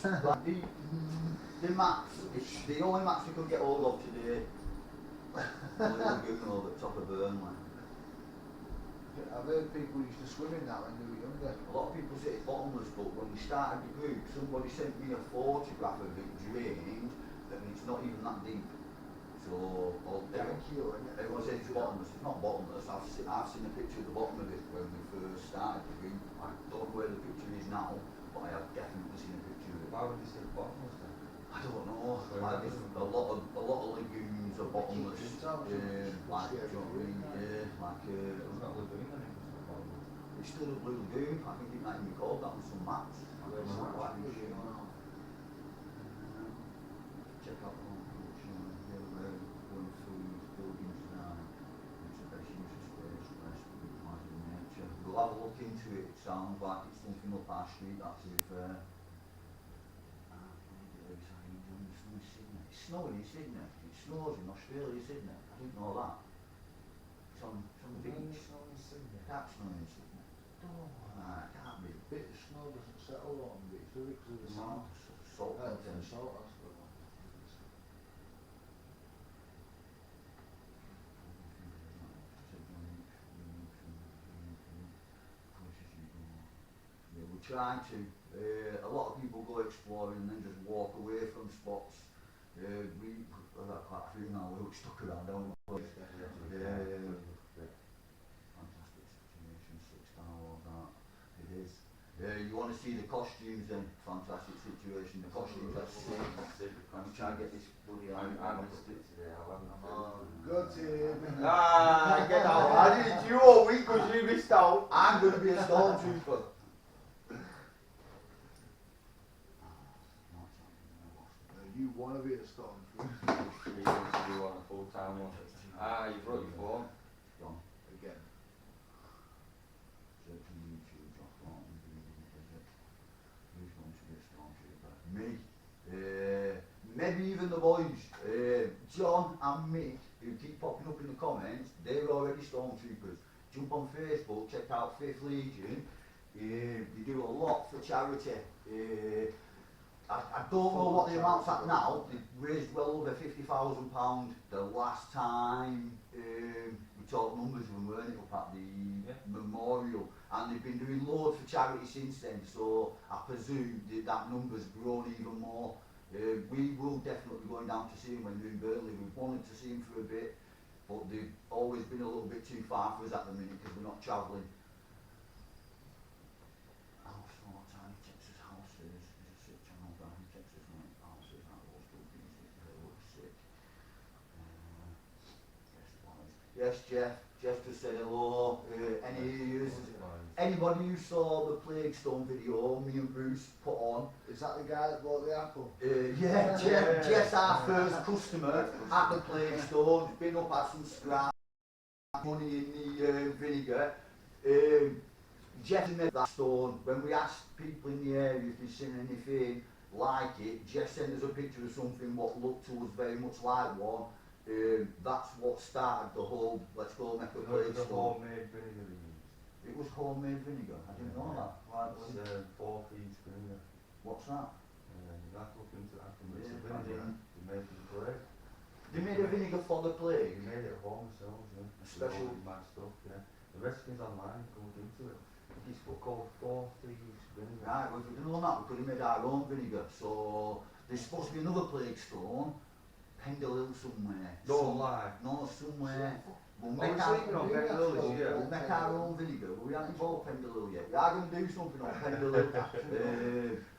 Like the maps, it's the only maps we could get hold of today. Little goon over the top of Burnley. I've heard people used to swim in that when they were younger. A lot of people say it's bottomless, but when we started the group, somebody sent me a photograph of it drained, and it's not even that deep. So, everyone says it's bottomless. It's not bottomless. I've seen a picture of the bottom of it when we first started the group. I don't know where the picture is now, but I have definitely seen a picture of it. Why would you say bottomless then? I don't know. Like there's a lot of lagoons are bottomless. Like, do you know what I mean? Yeah, like It's not lagoon then, it's not bottomless. it's still a blue lagoon. I think it might be called that with some maps. Check out the home production. Here we're going through these buildings now. It's the best use of space, best utilizing nature. We'll have a look into it. It sounds like it's something up our street. That's to be fair. It's snowing in Sydney. It snows in Australia, Sydney. I didn't know that. It's on the beach. Can't snow in Sydney. It can't be. A bit of snow doesn't settle on the beach, does it? Because of the salt. Salt content. Salt, that's the one. Yeah, we're trying to. A lot of people go exploring and then just walk away from spots. We've had quite a few now. We're stuck around, don't we? Fantastic situation, 6 star, all that. It is. You want to see the costumes then? Fantastic situation. The costumes are sick. I'm trying to get this bloody I missed it today, I haven't. Good team. Get out. I did you all week because you missed out. I'm going to be a stormtrooper. You want to be a stormtrooper You want a full-time one. You brought your phone. Gone. again. Searching YouTube, Josh Martin, who's going to be a stormtrooper? Me. Maybe even the boys. John and Mick, who keep popping up in the comments, they're already stormtroopers. Jump on Facebook, check out 5th Legion. They do a lot for charity. I don't know what the amount's at now. They've raised well over £50,000 the last time we talked numbers when we weren't it up at the memorial, and they've been doing loads for charity since then, so I presume that number's grown even more. We will definitely be going down to see them when they're in Burnley. We've wanted to see them for a bit, but they've always been a little bit too far for us at the minute because we're not travelling. Yes, Jeff. Jeff just said hello. Anybody who saw the Plague Stone video me and Bruce put on? Is that the guy that bought the apple? Yeah, Jeff's our first customer at the Plague Stone. He's been up at some scrap money in the vinegar. Jeff made that stone. When we asked people in the area if they'd seen anything like it, Jeff sent us a picture of something what looked to us very much like one. That's what started the whole let's go make a Plague Stone. Homemade vinegar. It was homemade vinegar. I didn't know that. It's 4 feet vinegar. What's that? You have to look into that. It's Yeah, vinegar. They made it for the plague. They made a vinegar for the plague. They made it at home themselves, yeah. Special. Mad stuff, yeah. The recipe's online, you can look into it. It's called 4 thieves vinegar. Right, well, if we didn't know that, we could have made our own vinegar. So there's supposed to be another Plague Stone, Pendle Hill somewhere. No lie. No, somewhere. We'll Oh, make, we're our, sleeping on Pendle Hill this year. we'll make our own vinegar. We haven't involved Pendle Hill yet. We are going to do something on Pendle Hill.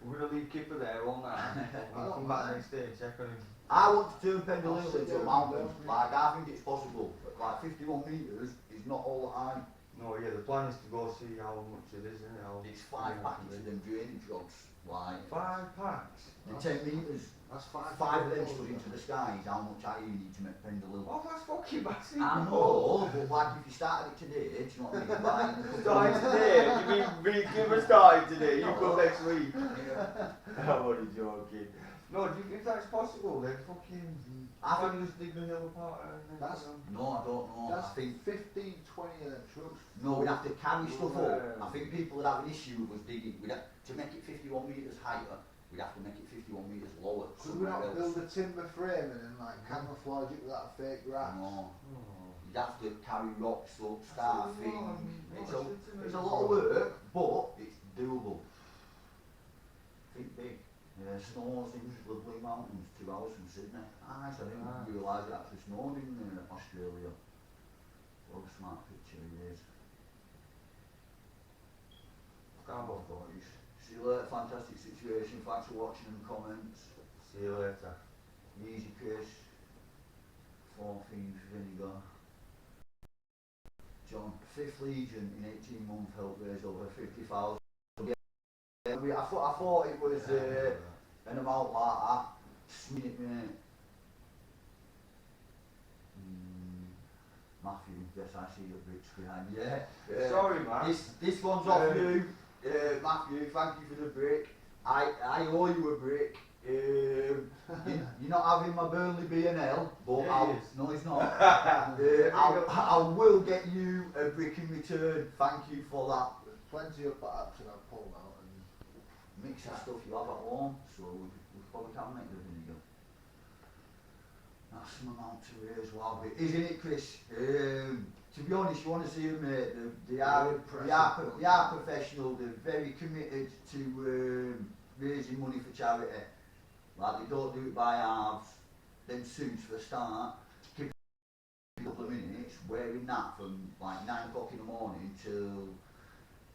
We're going to leave Kipper there all night. We'll come back next day and check on him. I want to turn Pendle Hill into a mountain. Like, I think it's possible. But like 51 metres is not all that high. No, yeah, the plan is to go see how much it is, isn't it? It's 5 packets of them drainage jobs. Like 5 packs? the 10 metres. That's 5 of them stood into the sky is how much higher you need to make Pendle Hill. Oh, that's fucking massive. I know, but like if you started it today, do you know what I mean? Starting today? You mean Kipper starting today? You go next week. Yeah. I'm only joking. No, do you think that's possible? Then fucking. I think just dig the hill apart and That's- no, I don't know. That's I think 15, 20 of them trucks. no, we'd have to carry stuff up. Yeah. I think people would have an issue with us digging. We'd have to make it 51 metres higher. we'd have to make it 51 metres lower. Could we somewhere not else. build a timber frame and then like camouflage it with that fake grass? No. Oh. You'd have to carry rocks up, start That's a things. lot. It's a lot of work, but it's doable. Think big. Yeah, snows in the Blue Mountains, 2 hours from Sydney. Nice, I didn't realise it actually snowed in Australia. What a smart picture he is. Bravo. Boys. See you later, fantastic situation. Thanks for watching and comments. See you later. Easy Chris. 4 thieves vinegar. John, 5th Legion in 18 months helped raise over 50,000. I thought it was an amount like that. Sweet it, mate. Matthew, yes, I see the bricks behind you. Yeah. Sorry, man. This one's off you. Matthew, thank you for the brick. I owe you a brick. You're not having my Burnley B&L, but Yeah, no, it's not. I will get you a brick in return. Thank you for that. There's plenty of bats and I've pulled out and Mix of stuff you have at home, so we probably can make the vinegar. That's some amount to raise, wow, but isn't it, Chris? To be honest, you want to see them, mate. They are professional. They're very committed to raising money for charity. Like, they don't do it by halves. Them suits for a start, keep a couple of minutes wearing that from like 9 o'clock in the morning till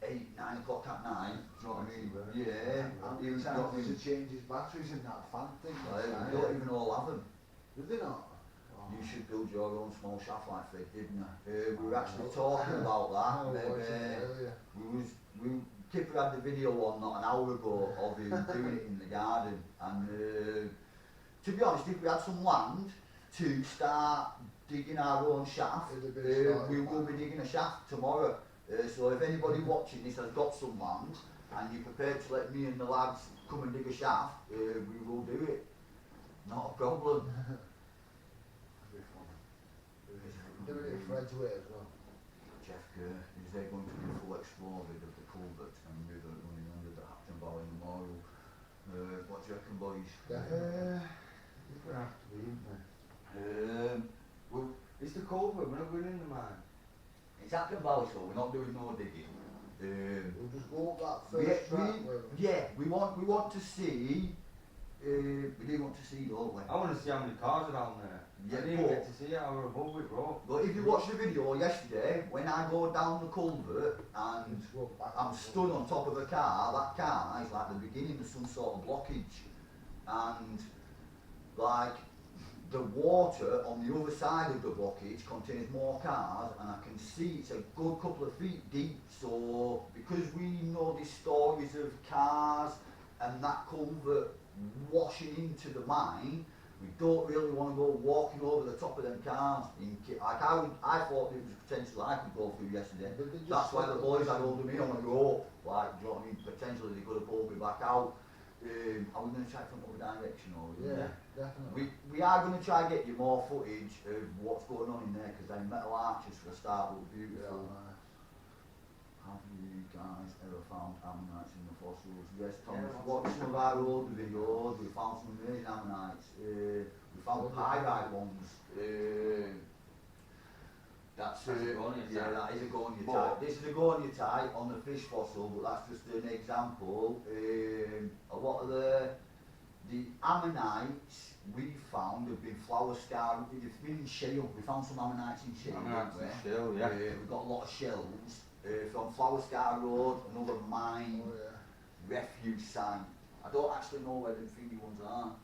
8, 9 o'clock at night. Do you know what I mean? Yeah. how many times to change his batteries in that fan thing? They don't even all have them. Do they not? Oh. You should build your own small shaft like Fred, didn't you? We were actually talking about that. Kipper had the video on not an hour ago of him doing it in the garden, and to be honest, if we had some land to start digging our own shaft, we will be digging a shaft tomorrow. So if anybody watching this has got some land and you're prepared to let me and the lads come and dig a shaft, we will do it. Not a problem. Doing it Fred's way as well. Jeff Kerr, is there going to be a full explosion of the culvert and river running under the Hapton Valley Memorial? What do you reckon, boys? It's going to have to be, isn't it? Well, It's the culvert, we're not going in the mine. it's Hapton Valley, so we're not doing no digging. We'll just go up that first track. We want to see. We do want to see, don't we? I want to see how many cars are down there. Yeah, I didn't even get to see how we're above it, bro. But if you watched the video yesterday, when I go down the culvert and I'm stood on top of a car, that car is like the beginning of some sort of blockage, and like the water on the other side of the blockage contains more cars, and I can see it's a good couple of feet deep. So because we know these stories of cars and that culvert washing into the mine, we don't really want to go walking over the top of them cars. I thought it was a potential I could go through yesterday. That's why the boys had hold of me on a rope. Like, do you know what I mean? Potentially they could have pulled me back out. Are we going to try from other direction, or Definitely. we are going to try and get you more footage of what's going on in there, because them metal arches for a start look beautiful. Have you guys ever found ammonites in the fossils? Yes, Thomas. Watched some of our older videos. We found some amazing ammonites. We found pyrite ones. That is a goniatite. This is a goniatite on the fish fossil, but that's just an example. A lot of the ammonites we found have been flower scarred. It's been in shale. We found some ammonites in shale. We've got a lot of shells. From Flower Scar Road, another mine, refuge site. I don't actually know where the thingy ones are.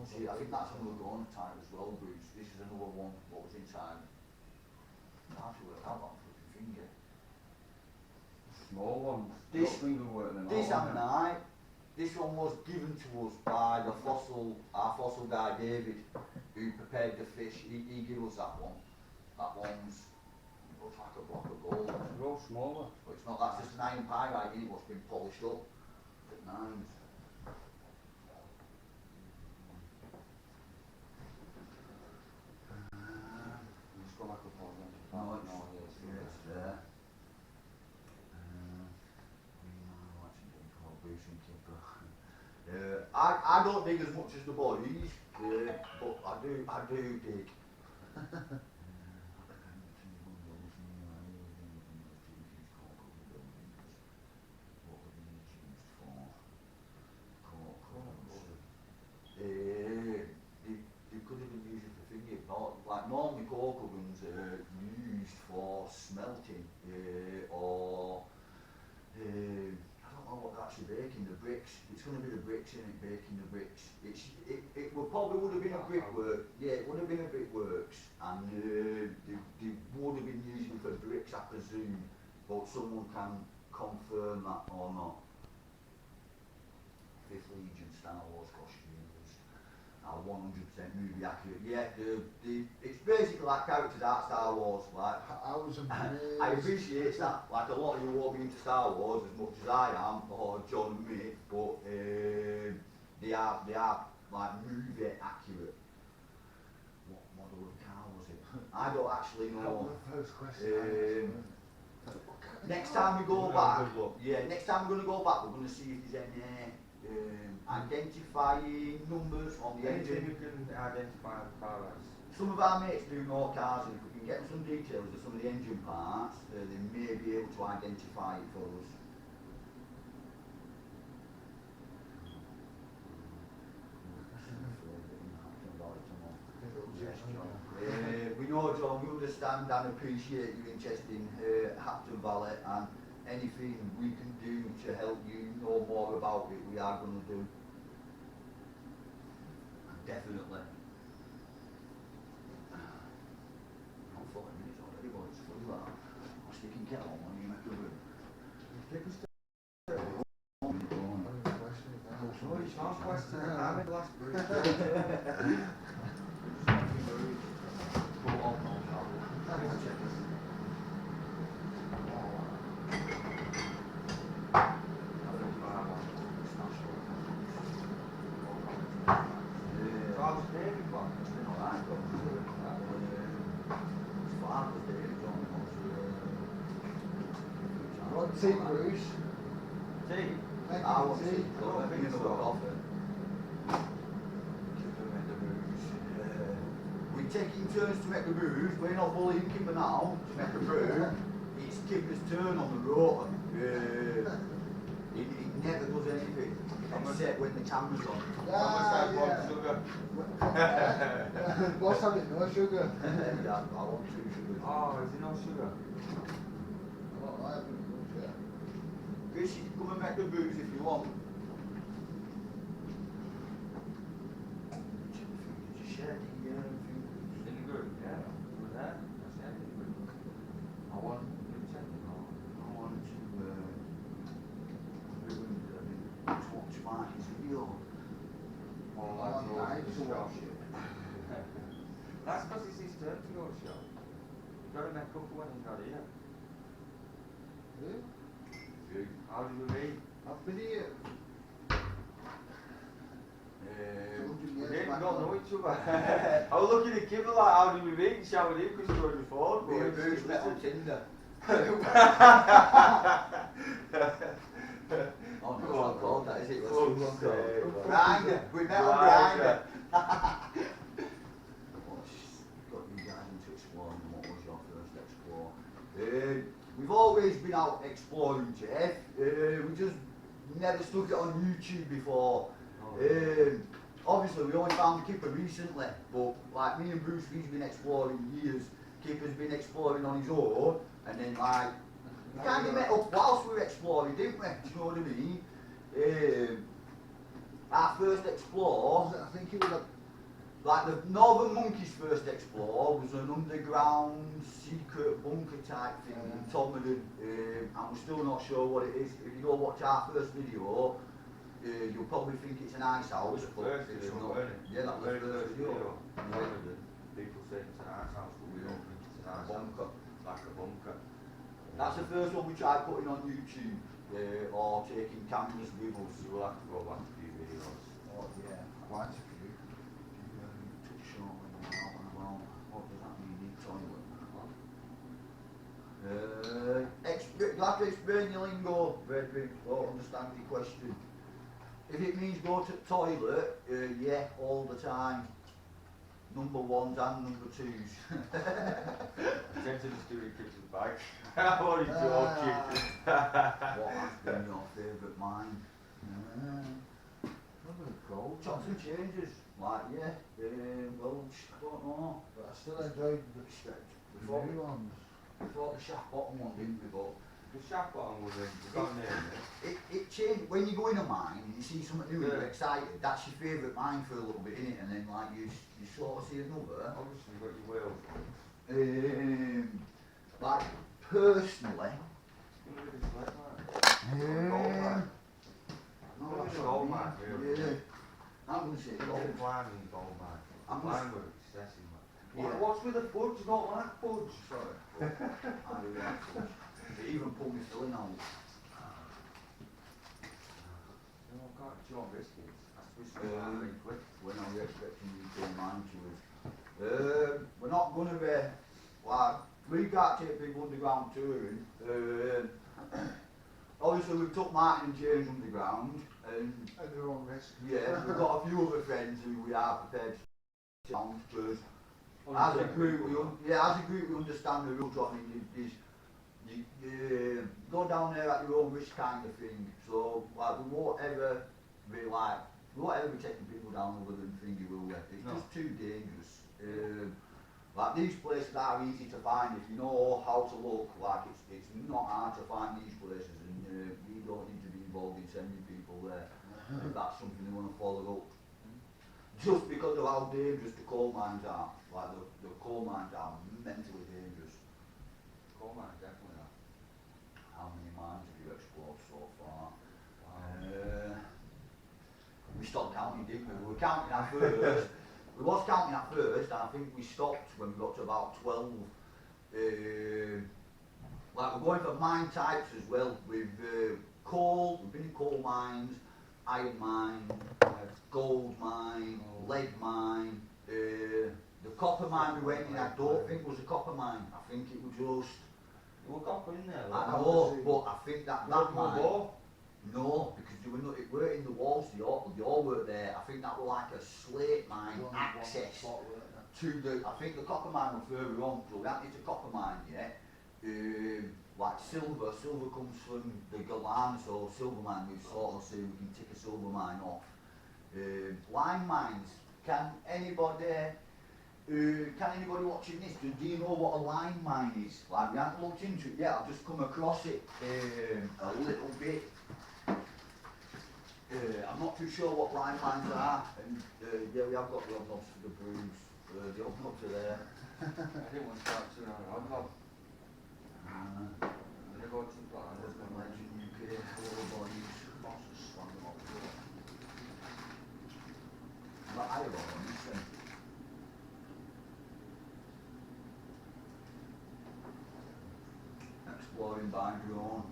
See, I think that's another goniatite as well, Bruce. This is another one, what was inside. I have to work out that fucking finger. Small ones. This ammonite, this one was given to us by our fossil guy David, who prepared the fish. He gave us that one. That one's looks like a block of gold. They're all smaller. But it's not, that's just an iron pyrite in it what's been polished up. At nines. Just go back up on them. It's there. We know what's in called Bruce and Kipper. I don't dig as much as the boys, but I do dig. They could have been used for thingy, not like normally coke ovens are used for smelting or I don't know what they're actually baking, the bricks. It's going to be the bricks in it, baking the bricks. It probably would have been a brickwork, yeah, it would have been a brickworks, and they would have been using it for bricks, I presume, but someone can confirm that or not. 5th Legion Star Wars costumes are 100% movie accurate. Yeah, it's basically like characters out of Star Wars. Like I was amazed. I appreciate that. Like a lot of you won't be into Star Wars as much as I am, or John and Mick, but they are like movie accurate. What model of car was it? I don't actually know. First question. Next time we go back, next time we're going to go back, we're going to see if there's any identifying numbers on the engine. You can identify the car as. Some of our mates do know cars, and if we can get some details of some of the engine parts, they may be able to identify it for us. We know, John, we understand and appreciate your interest in Hapton Valley, and anything we can do to help you know more about it, we are going to do. Definitely. I'm 40 minutes already, but it's funny that. I'm sticking kettle on when you make a room. No, it's not question. I'm in the last break. Tea, Bruce. Tea? I want tea. to go and make a coffee. We're taking turns to make the brews. We're not bullying Kipper now to make a brew. It's Kipper's turn on the rotor. He never does anything except when the camera's on. Sugar. Boss having no sugar. Yeah, I want 2 sugars. Oh, is there no sugar? I don't like it. Chris, you can come and make the brews if you want. Just share the Is it good? Yeah. Was that? That's good. I want to watch Marty's video. Oh, I that's want always to the watch show. it. That's because it's his turn to go show. You've got to make up for when he's not here. Really? How do you read? I've been here. We didn't know each other. I was looking at Kipper like, how do we meet? And shouted him because he was on your phone. Me and Bruce met on Tinder. Oh, no, it's not called that, is it? What's it called? Grindr. We met on Grindr. What's got you guys into exploring? What was your first explore? We've always been out exploring, Jeff. We just never stuck it on YouTube before. Obviously, we only found Kipper recently, but like me and Bruce, we've been exploring years. Kipper's been exploring on his own, and then like we kind of met up whilst we were exploring, didn't we? Do you know what I mean? Our first explore, I think it was like the Northern Monkey's first explore was an underground secret bunker type thing in Tomlin, and we're still not sure what it is. If you go watch our first video, you'll probably think it's an ice house, but it's not. Yeah, that was the first video. People say it's an ice house, but we don't think it's an ice Bunker. house. Like a bunker. That's the first one we tried putting on YouTube, or taking cameras with us. So we'll have to go back to a few videos. Oh yeah, quite a few. Took short when you're out and about. What does that mean in toilet? You'll have to explain your lingo, Red Bridge, or understand your question. If it means go to the toilet, yeah, all the time. Number ones and number twos. I tend to just do the kitchen bag. I'm only joking. What has been your favourite mine? Probably cold. Chops and changes. Like, yeah, well, I don't know. But I still enjoyed the Before, new ones. before the shaft bottom one, didn't we? But The shaft bottom was in, we got name it. it changed. When you go in a mine and you see something new and Yeah. you're excited, that's your favourite mine for a little bit, innit? And then, like, you sort of see another. Obviously you got your whales. Like, personally, You look at this leg, man. Gold mine. no, It's a gold mine, really. yeah, I'm going to say Gold gold. climbing gold mine. I'm Mine were excessive, man. Yeah. What's with the fudge? You don't like fudge? Sorry, but I do like fudge. They even pulled me filling out. You know, I've got John biscuits. That's supposed to be Um, very quick. When are we expecting you to mine to us? We're not going to be, like, we can't take people underground touring. Obviously we took Martin and James underground, and At their own risk. yeah, we've got a few other friends who we are prepared to take down, because as a group we understand the rules. I mean, you go down there at your own risk kind of thing. So like, we won't ever be taking people down other than thingy, will we? It's No. just too dangerous. Like, these places are easy to find if you know how to look. Like, it's not hard to find these places, and we don't need to be involved in sending people there if that's something they want to follow up. Just because of how dangerous the coal mines are. Like, the coal mines are mentally dangerous. Gold mine, definitely not. How many mines have you explored so far? Wow. We stopped counting, didn't we? We were counting at first. We was counting at first, and I think we stopped when we got to about 12. Like, we're going for mine types as well. With coal, we've been in coal mines, iron mine, gold mine, lead mine. The copper mine we went in, I don't think was a copper mine. I think it was just, You were copper in there, I though. know, but I think that Not mine. more. No, because they were not, it weren't in the walls, they all were there. I think that was like a slate mine access to the, I think the copper mine was further on, so we haven't hit a copper mine yet. Like silver comes from the Galan, so silver mine, we sort of say we can tick a silver mine off. Lime mines, can anybody watching this, do you know what a lime mine is? Like, we haven't looked into it yet, I've just come across it a little bit. I'm not too sure what lime mines are, and yeah, we have got the hobnobs for the brews, the hobnobs are there. I didn't want to start too long. I'm not. I'm gonna go to the There's no legend UK, all bodies, bosses, swung them up. But I have on this thing. Exploring by drone.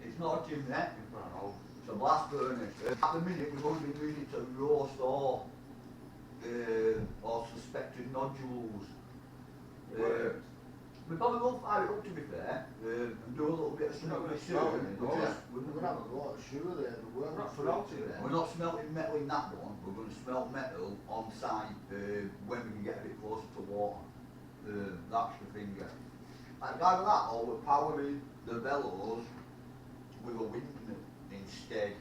It's not a gym net, it's a blast furnace. At the minute we've only been using it to roast or suspected nodules. We probably won't fire it up, to be fair, and do a little bit of something with smell soon. it, We're no. just- We're going to have a lot of sugar there, but we're Not not smelting it. it. We're not smelting metal in that one, we're going to smelt metal on site when we can get a bit closer to water. That's the thing. Like either that or we're powering the bellows with a windmill instead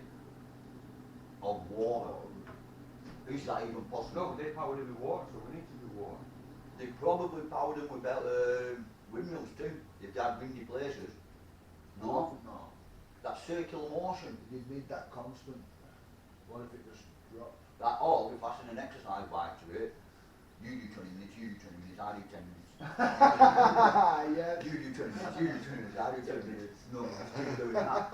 of water. Is that even possible? No, but they powered it with water, so we need to do water. They probably powered them with windmills too, if they had windy places. No, No. that's circular motion. You need that constant. What if it just drops? That all, we fasten an exercise bike to it. You do 20 minutes, you do 20 minutes, I do 10 minutes. Yeah. You do 20 minutes, you do 20 minutes, I do 10 minutes. No, just keep doing that.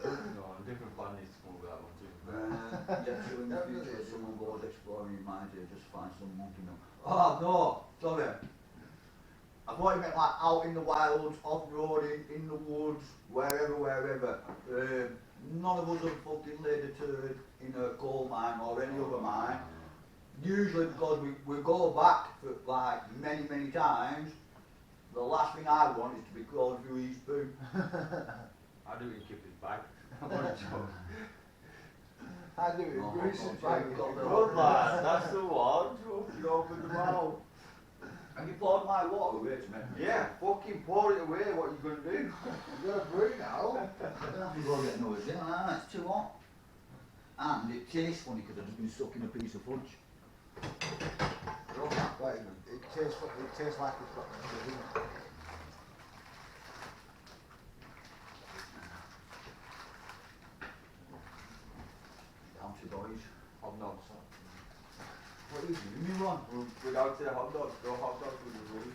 No, a different plan needs to come with that one too. Yeah, so in the future, if someone goes exploring your mind, they just find some monkey now. Oh no, sorry. I thought you meant like out in the wilds, off-roading, in the woods, wherever. None of us have fucking laid a turd in a coal mine or any other mine. Usually because we go back for like many times. The last thing I want is to be crawling through his poo. I do it in Kipper's bag. I'm on a joke. I do it in No, Bruce's no, bag. no, no. Good lad, that's the one. You open the mouth. Have you poured my water away to make me? Yeah, fucking pour it away. What you gonna do? You've got a brew now. I'm gonna have to go get another dinner, it's too hot. And it tastes funny because I've just been sucking a piece of fudge. Right, it tastes like it's got the brew. Down to boys. Hot dogs. What are you doing, me one? We're down to the hot dogs. Go hot dogs with the roll.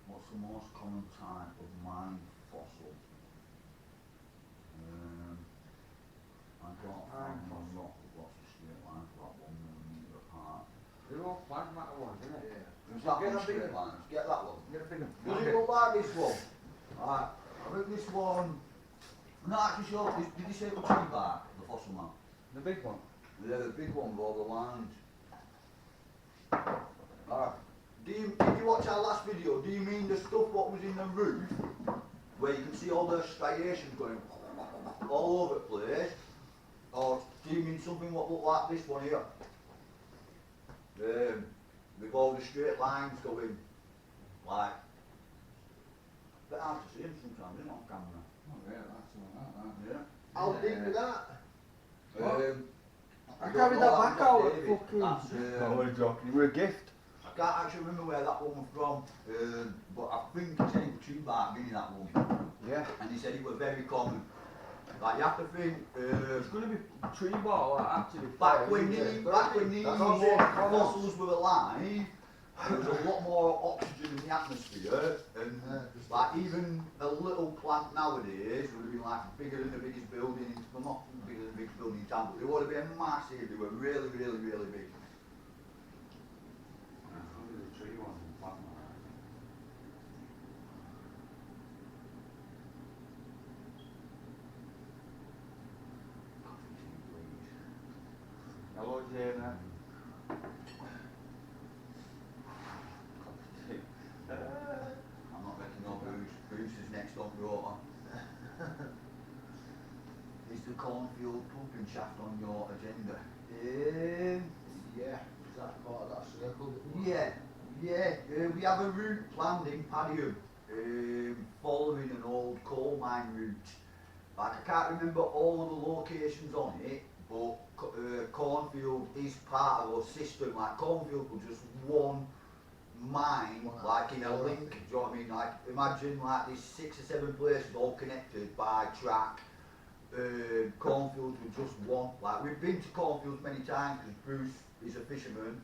What's the most common type of mine fossil? I got Mine from fossil. a rock with lots of straight lines, about 1 millimetre apart. They're all plant matter ones, isn't it? Yeah. There's that Get one that big straight lines, get that one. Get a big one. Does it look like this one? Right, I think this one, I'm not actually sure, did you say it was tree bark, the fossil man? The big one. Yeah, the big one with all the lines. Alright, did you watch our last video? Do you mean the stuff what was in the roof, where you can see all the striations going all over the place? Or do you mean something what looked like this one here? With all the straight lines going, like, a bit hard to see them sometimes, isn't it, on camera? Oh yeah, that's all right, Yeah. How deep is that? I don't carried know, that I'm back not out at David. fucking. That's, No, we're joking. We're a gift. I can't actually remember where that one was from, but I think he said it was tree bark, didn't he, that one? Yeah. And he said it was very common. Like, you have to think, It's going to be tree bark like, actually. back when isn't it? these That's all more common. fossils were alive, there was a lot more oxygen in the atmosphere, and like even a little plant nowadays would have been like bigger than the biggest building, well not bigger than the biggest building in town, but they would have been massive, they were really, really, really big. The tree ones and plant matter. Hello, Jana. I'm not making no Bruce. Bruce is next on water. Is the cornfield pumping shaft on your agenda? Yeah. Is that part of that circle? Yeah. We have a route planned in Padiham, following an old coal mine route. Like, I can't remember all of the locations on it, but cornfield is part of our system. Like, cornfield was just one mine, like in a link, do you know what I mean? Like, imagine like there's 6 or 7 places all connected by track. Cornfields were just one. Like, we've been to cornfields many times because Bruce is a fisherman.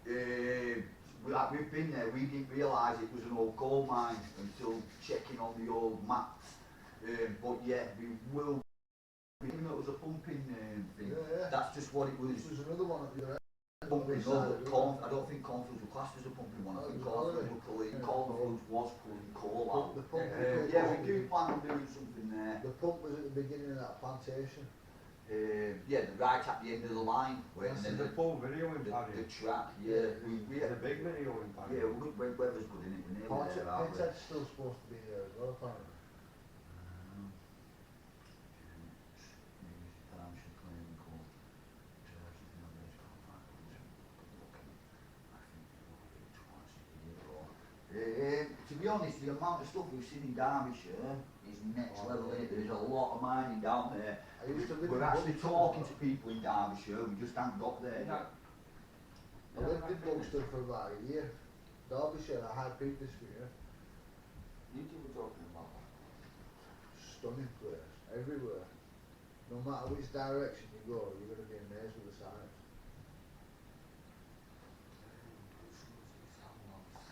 We've been there, we didn't realise it was an old coal mine until checking on the old maps. But yeah, we will. Even though it was a pumping thing, Yeah. that's just what it was. This was another one at the other end. Pumping, Yeah. I don't think cornfields were classed as a pumping one. I think cornfields were pulling, cornfields was pulling coal out. The pump, Yeah, we do plan on doing something there. the pump was at the beginning of that plantation. Yeah, right at the end of the line, where and then There's a full video in the Paddy. track. Yeah, we There's a big video in Paddy. yeah, we're good. Weather's good in it. We're nearly there, aren't we? Pinhead's still supposed to be there as well, apparently. To be honest, the amount of stuff we've seen in Derbyshire is next level. There's a lot of mining down there. I used to live We're in actually Buxton. talking to people in Derbyshire, we just haven't got there yet. I lived in Buxton for about a year. Derbyshire, I had Petersfield. You two were talking about that. Stunning place, everywhere. No matter which direction you go, you're going to be amazed with the signs.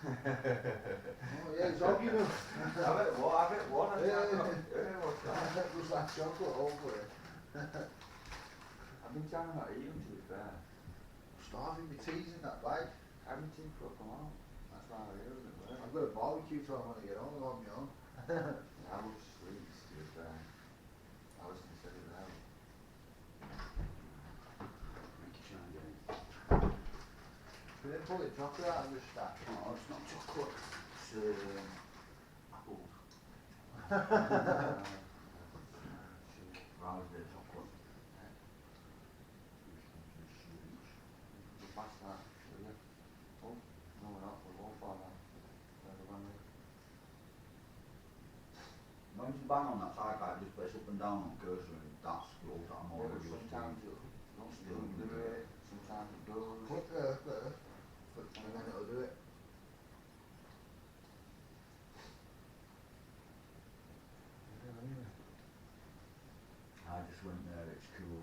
Oh yeah, it's argument. Have it one. What's that? It was like chocolate all for it. I've been trying not to eat them, to be fair. Starving me teasing that bag. I haven't seen for come out. That's why I hear it. I've got a barbecue time when I get home, on my own. I was sweet, to be fair. I was considered out. pulling chocolate out of the stack. No, it's not chocolate. It's apples. Raspberry chocolate. Past that, really. Oh, no, we're not. We're all far now. There's the one there. Once you bang on that side pipe, just press up and down on cursor and that scrolls that more. Yeah, but sometimes it don't do it. Sometimes it does. Click there first, and then it'll do it. I just went there, it's cool.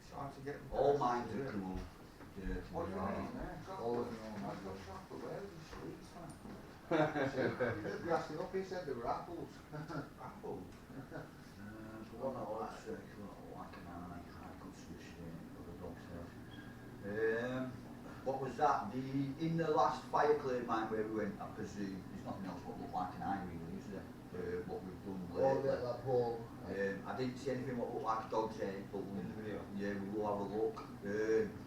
It's hard to get them. All mines are cool. Yeah, What do you mean? All of them on my I've got chocolate. Where are the sweets, man? You're asking up, he said they were apples. Apples. What I like to like an eye, I could switch for the dog's head. What was that? In the last fire clear mine where we went, I presume there's nothing else what looked like an eye really, is there? What we've done All lately. that hole. I didn't see anything what looked like a dog's head, but In the video. yeah, we will have a look.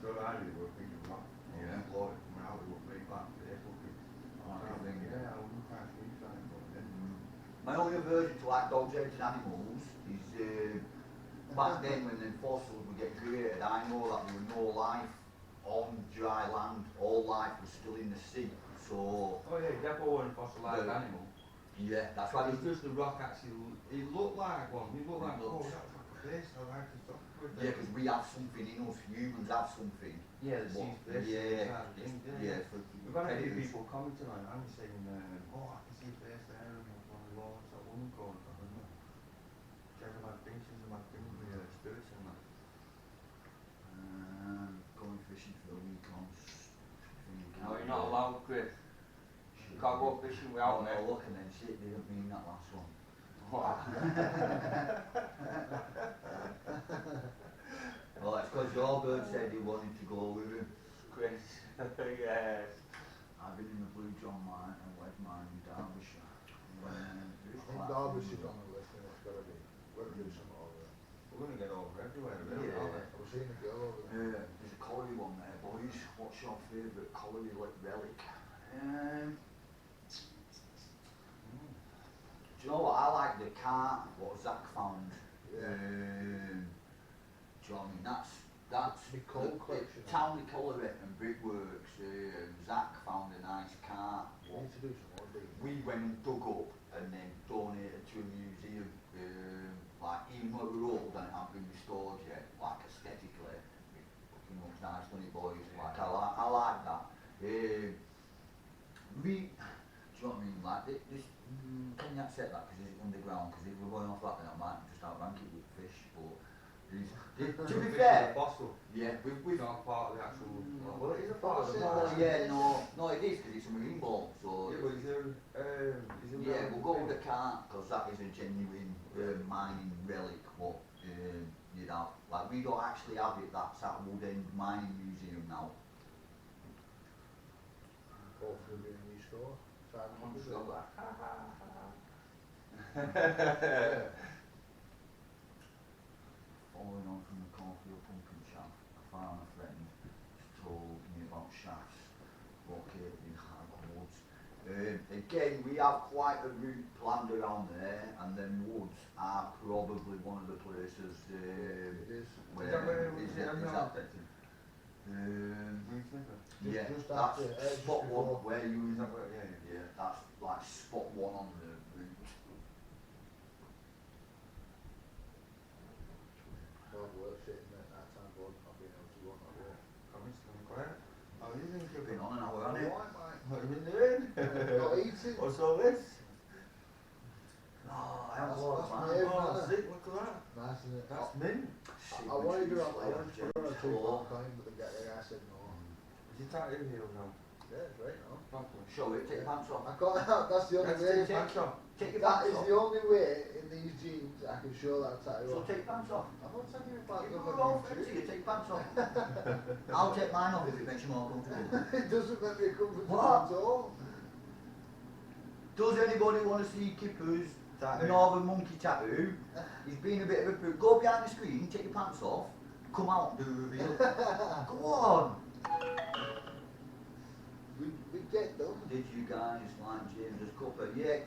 So I really were thinking that. Yeah. Lord, when I was way back there, looking. Yeah, I wouldn't quite see something, but then. My only aversion to like dogs' heads and animals is back then when the fossils were getting created, I know that there was no life on dry land, all life was still in the sea. So Oh yeah, Depo and fossilised The- animal. yeah, that's why It's just the rock actually, it looked like one. It looked like, It oh, looks- that's like a fish. I like to talk with yeah, because we have something in us, humans have something. Yeah, the What- seas fish. yeah, Kind of thing, yeah, for We've had a few predators. people commenting on it and saying, oh, I can see fish there and I was like, well, what's that woman called? I don't know. Check about things, she's about things with spirits and that. Going fishing for a week on. No, you're not allowed, Chris. You can't go fishing without me. Look and then shit, they didn't mean that last one. What? Well, that's because your bird said he wanted to go with him. Chris, yes. I've been in the Blue John mine and Lead mine in Derbyshire. I think Derbyshire's on the list and it's got to be. We're going to do something over there. We're going to get over everywhere, really, Yeah. aren't we? I was seeing a girl over there. There's a colliery one there, boys. What's your favourite colliery relic? Do you know what? I like the cart, what Zach found. Yeah. Do you know what I mean? That's The coal collection. Townley Colliery and Brickworks. Zach found a nice cart. We need to do some more digging. We went and dug up and then donated to a museum. Like even though we were old and it hadn't been restored yet, like aesthetically, it fucking looks nice, doesn't it, boys? Like I like that. We, do you know what I mean? Like this, can you accept that because it's underground? Because if we're going off that, then I might just outrank it with fish. But to be fair, Fossil. yeah, It's we've not part of the actual. well, it is a part of the well, fossil. yeah, no, it is because it's a marine ball. So Yeah, but is there, yeah, we'll go with the cart because that is a genuine mining relic. What you'd have, like we don't actually have it. That's at Woodend Mining Museum now. Hopefully we're going to restore. Try and I'm do still it. like, ha ha ha. Yeah. Following on from the cornfield pumping shaft, a farmer friend told me about shafts located in Hagwoods. Again, we have quite a route planned around there, and then woods are probably one of the places It is. where Is that where it is was it- is that- yeah, Just that's after, just spot one before. where you Is that where, yeah, yeah, that's like spot one on the route. Hard work sitting at that time board, not being able to go on that walk. Come in, quiet. How are you doing, Been Kipper? on an hour, hasn't it? Alright, mate. What have you been doing? Not eating. What's all this? Oh, I That's- have a lot that's of my man. aim. Oh, sick, look at that. Nice, isn't it? That's mint. I wanted to have, I wanted to put on a £2 coin, but the guy said no. Is it tight in here now? Yeah, it's right now. Show it, take your pants off. I can't help, that's the only Let's way. take your pants off. Take your That pants is off. the only way in these jeans I can show that I'm tired So of. take your pants off. I'm not taking my You pants go off all on fancy, YouTube. you take your pants off. I'll take mine off if it makes you more comfortable. It doesn't make me comfortable What? at all. Does anybody want to see Kipper's Tattoo. Northern monkey tattoo? He's been a bit of a prick. Go behind the screen, take your pants off, come out and do a reveal. Go on! We get them. Did you guys like James's cuppa? Yeah,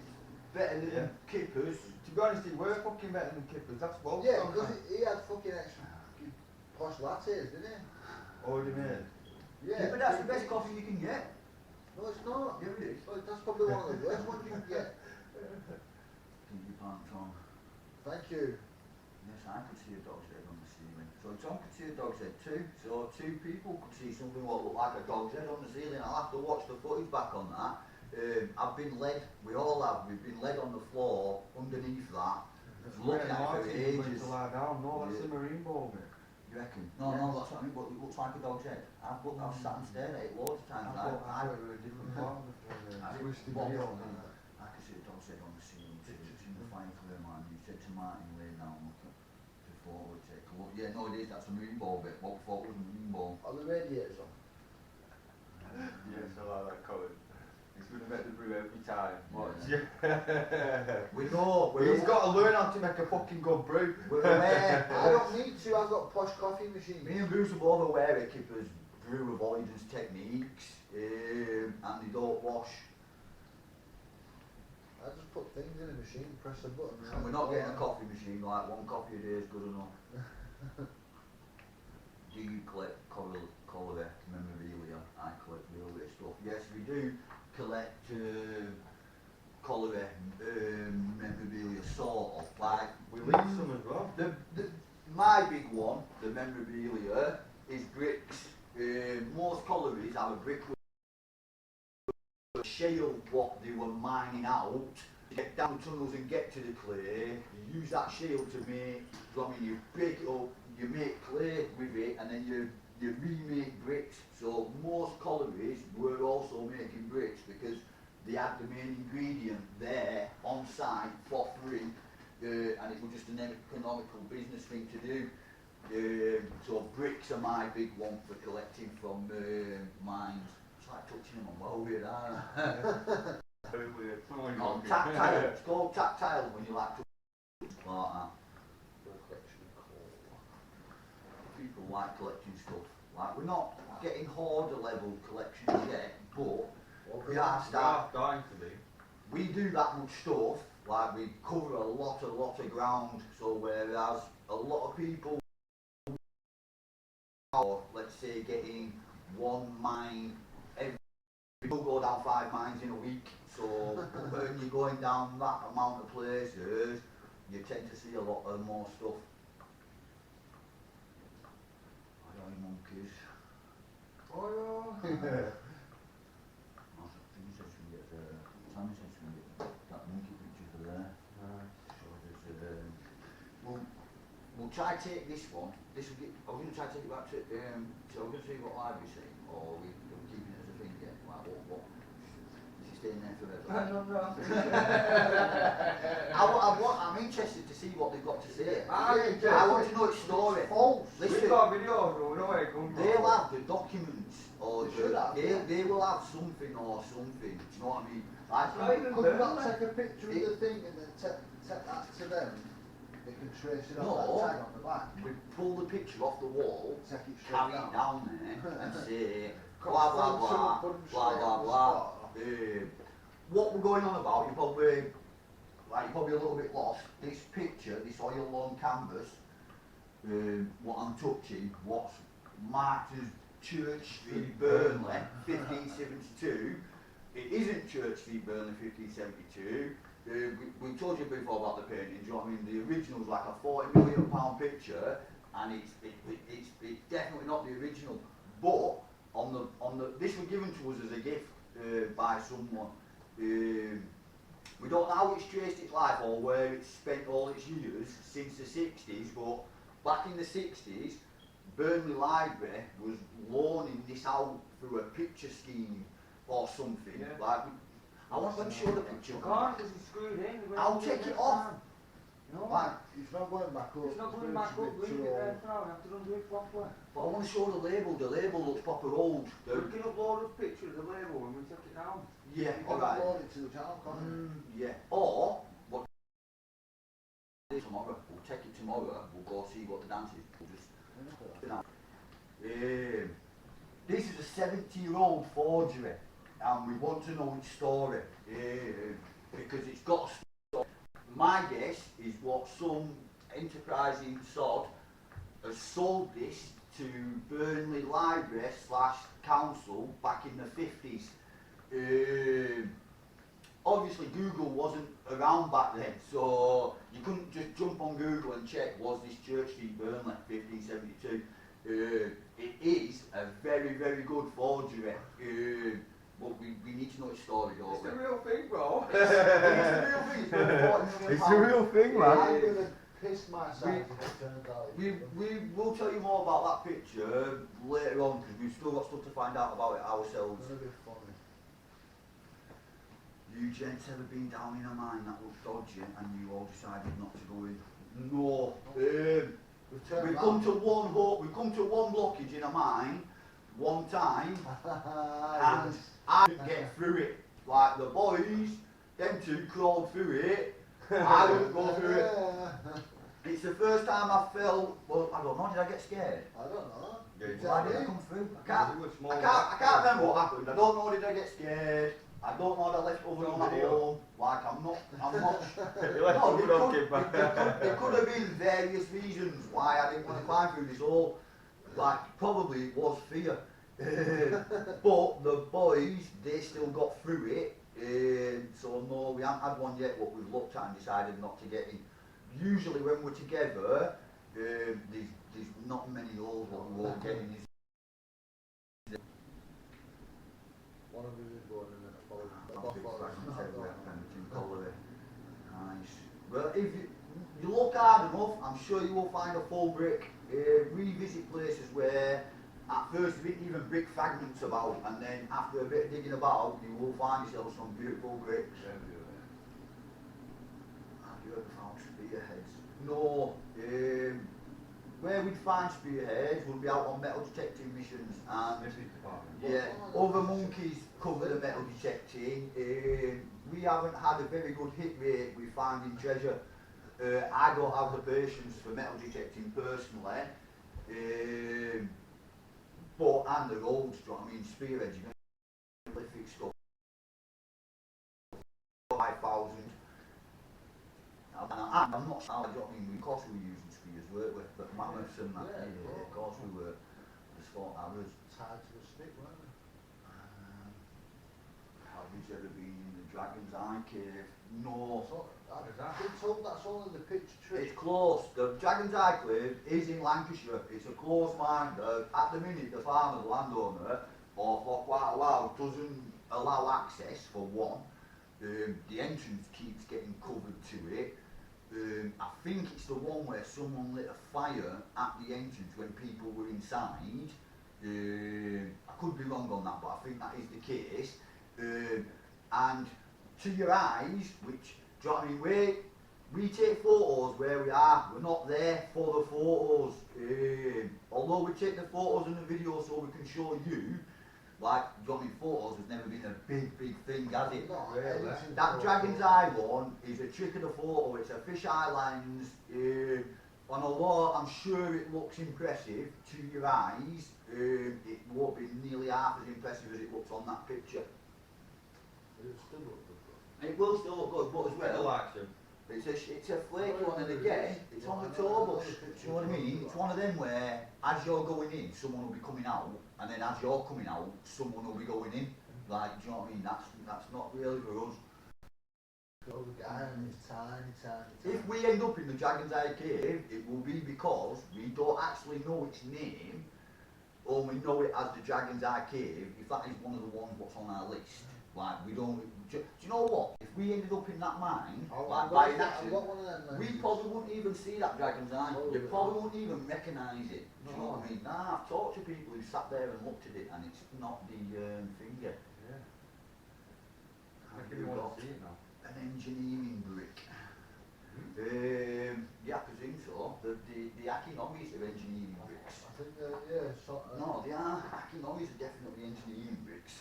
better than Yeah. Kippers. To be honest, he were fucking better than Kippers, that's well Yeah, done, because man. he had fucking extra posh lattes, didn't he? Already made. Yeah. But that's the best coffee you can get. No, it's not. Yeah, it is. Well, that's probably one of the worst ones you can get. Keep your pants on. Thank you. Yes, I could see a dog's head on the ceiling. So Tom could see a dog's head too. So two people could see something what looked like a dog's head on the ceiling. I'll have to watch the footage back on that. I've been led, we all have, we've been led on the floor underneath that. Looking at it for ages. To lie down. No, that's Yeah. a marine ball, mate. You reckon? No, no, that's what I mean, but it looks like a dog's head. I've sat and stared at it loads of times. I thought it was a different part of the Twisted what- heel. I could see a dog's head on the ceiling too. It's in the fine flame line. You said to Martin, lay down, look at the photo, take a look. Yeah, no, it is, that's a marine ball bit. What we thought was a marine ball. Are the radiators on? Yes, I like that Colin. He's going to make the brew every time. Watch. We know, He's got to learn how to make a fucking good brew. we're aware. I don't need to, I've got posh coffee machines. Me and Bruce are both aware of Kipper's brew avoidance techniques, and they don't wash. I just put things in a machine, press a button. And we're not getting a coffee machine, like one coffee a day is good enough. Do you collect cholera memorabilia? I collect railway stuff. Yes, we do collect cholera memorabilia, sort of. Like, We leave some as well. my big one, the memorabilia, is bricks. Most collieries have a brick shale what they were mining out to get down the tunnels and get to the clay. You use that shale to make, I mean, you break it up, you make clay with it, and then you remake bricks. So most collieries were also making bricks because they had the main ingredient there on site for free, and it was just an economical business thing to do. So bricks are my big one for collecting from mines. It's like touching them on well weird, aren't Very weird. Someone Oh, got tactile. It's called tactile when you like to like that. People like collecting stuff. Like, we're not getting hoarder level collections yet, but we are starting. dying to be. We do that much stuff, like we cover a lot of ground, so whereas a lot of people are, let's say, getting one mine every, people go down 5 mines in a week, so when you're going down that amount of places, you tend to see a lot of more stuff. Hi, monkeys. Oh, Sammy says we get that monkey picture for there. So there's we'll try to take this one. This will get, I'm going to try to take it back to, so I'm going to see what library's saying, or we're keeping it as a thing again. Like, what? Is it staying there forever? I'm interested to see what they've got to say. I want to know its story. False. Listen, we've got videos, we know where it comes from. they'll have the documents, or They should have, yeah. they will have something or something. Do you know what I mean? Like, Not even Could you Burnley. not take a picture of the thing and then take that to them? They can trace it No. off that tag on the back. we pull the picture off the wall, Take it straight carry it down there, and say blah Cut blah photos blah, and put 'em blah straight blah on the blah. spot. What we're going on about, you're probably a little bit lost. This picture, this oil on canvas, what I'm touching, what's marked as Church Street, Burnley, 1572. It isn't Church Street, Burnley, 1572. We told you before about the painting. Do you know what I mean? The original's like a £40 million picture, and it's definitely not the original. But on the this was given to us as a gift by someone. We don't know how it's traced its life or where it's spent all its years since the 60s, but back in the 60s, Burnley Library was loaning this out through a picture scheme or something. Yeah. Like, I want to show the picture. You can't, because it's screwed in. I'll take it off. No, Like, It's not going back up. it's not going back up, leave it there for now, you have to undo it properly. but I want to show the label. The label looks proper old. We can upload a picture of the label when we take it down. Yeah, You can alright. upload it to the channel, can't you? Yeah. Or what? Tomorrow. We'll take it tomorrow. We'll go see what the dance is. We'll just This is a 70-year-old forgery, and we want to know its story because it's got a story. My guess is what some enterprising sod has sold this to Burnley Library / Council back in the 50s. Obviously Google wasn't around back then, so you couldn't just jump on Google and check, was this Church Street, Burnley, 1572. It is a very, very good forgery, but we need to know its story, don't It's we? the real thing, bro. It's the real thing, it's worth £40 million. It's the real thing, man. I'm gonna piss myself if it turns out. We will tell you more about that picture later on, because we've still got stuff to find out about it ourselves. It's gonna be funny. You gents ever been down in a mine that looked dodgy and you all decided not to go in? No. We've come to one blockage in a mine one time and I didn't get through it. Like the boys, them two crawled through it, I didn't go through it. It's the first time I felt, well, I don't know, did I get scared? I don't know. Why did I come through? I I can't remember what happened. I don't know, did I get scared? I don't know, did I left oven on at home? Like, I'm not. You left No, oven on, Kipper. there could have been various reasons why I didn't want to climb through this hole. Like, probably it was fear. But the boys, they still got through it. So no, we haven't had one yet, but we've looked at and decided not to get in. Usually when we're together, there's not many holes that we won't get in. One of us is born and then a following. Nice. Well, if you look hard enough, I'm sure you will find a full brick. Revisit places where at first you didn't even brick fragments about, and then after a bit of digging about, you will find yourself some beautiful bricks. Have you ever found spearheads? No. Where we'd find spearheads would be out on metal detecting missions, and yeah, other monkeys cover the metal detecting. We haven't had a very good hit rate with finding treasure. I don't have the patience for metal detecting personally. But, and the roads, do you know what I mean, spearheads, you know, prolific stuff. 5,000. I'm not sure, do you know what I mean, of course we were using spears, weren't we? But mammoths and that, yeah, of course we were. The sport arrows. Tied to the stick, weren't they? Have you ever been in the Dragon's Eye cave? No. I've been told that's only the pitch trick. It's close. The Dragon's Eye cave is in Lancashire. It's a close mine. At the minute, the farmer, the landowner, or for quite a while, doesn't allow access for one. The entrance keeps getting covered to it. I think it's the one where someone lit a fire at the entrance when people were inside. I could be wrong on that, but I think that is the case. And to your eyes, which, do you know what I mean, we take photos where we are, we're not there for the photos. Although we take the photos and the videos so we can show you, like, do you know what I mean, photos has never been a big thing, has it? Not Really? That Dragon's Eye one is a trick of the photo, it's a fisheye lens, and although I'm sure it looks impressive to your eyes, it won't be nearly half as impressive as it looks on that picture. It'll still look good though. It will still look good, but as well, action. it's a flaky one, and again, it's on the tour bus, do you know what I mean? It's one of them where, as you're going in, someone will be coming out, and then as you're coming out, someone will be going in. Like, do you know what I mean? That's not really for us. Oh, the guy and his tiny. If we end up in the Dragon's Eye cave, it will be because we don't actually know its name, or we know it as the Dragon's Eye cave, if that is one of the ones what's on our list. Like, we don't, do you know what? If we ended up in that mine, like by an accident, we probably wouldn't even see that Dragon's Eye. You probably wouldn't even recognise it. Do you know what I mean? Nah, I've talked to people who sat there and looked at it, and it's not the finger. Yeah. I Have think you we got want to see it now. an engineering brick? Yeah, I presume so. The Akinobis are engineering bricks. I think yeah, sort of. No, they are. Akinobis are definitely engineering bricks.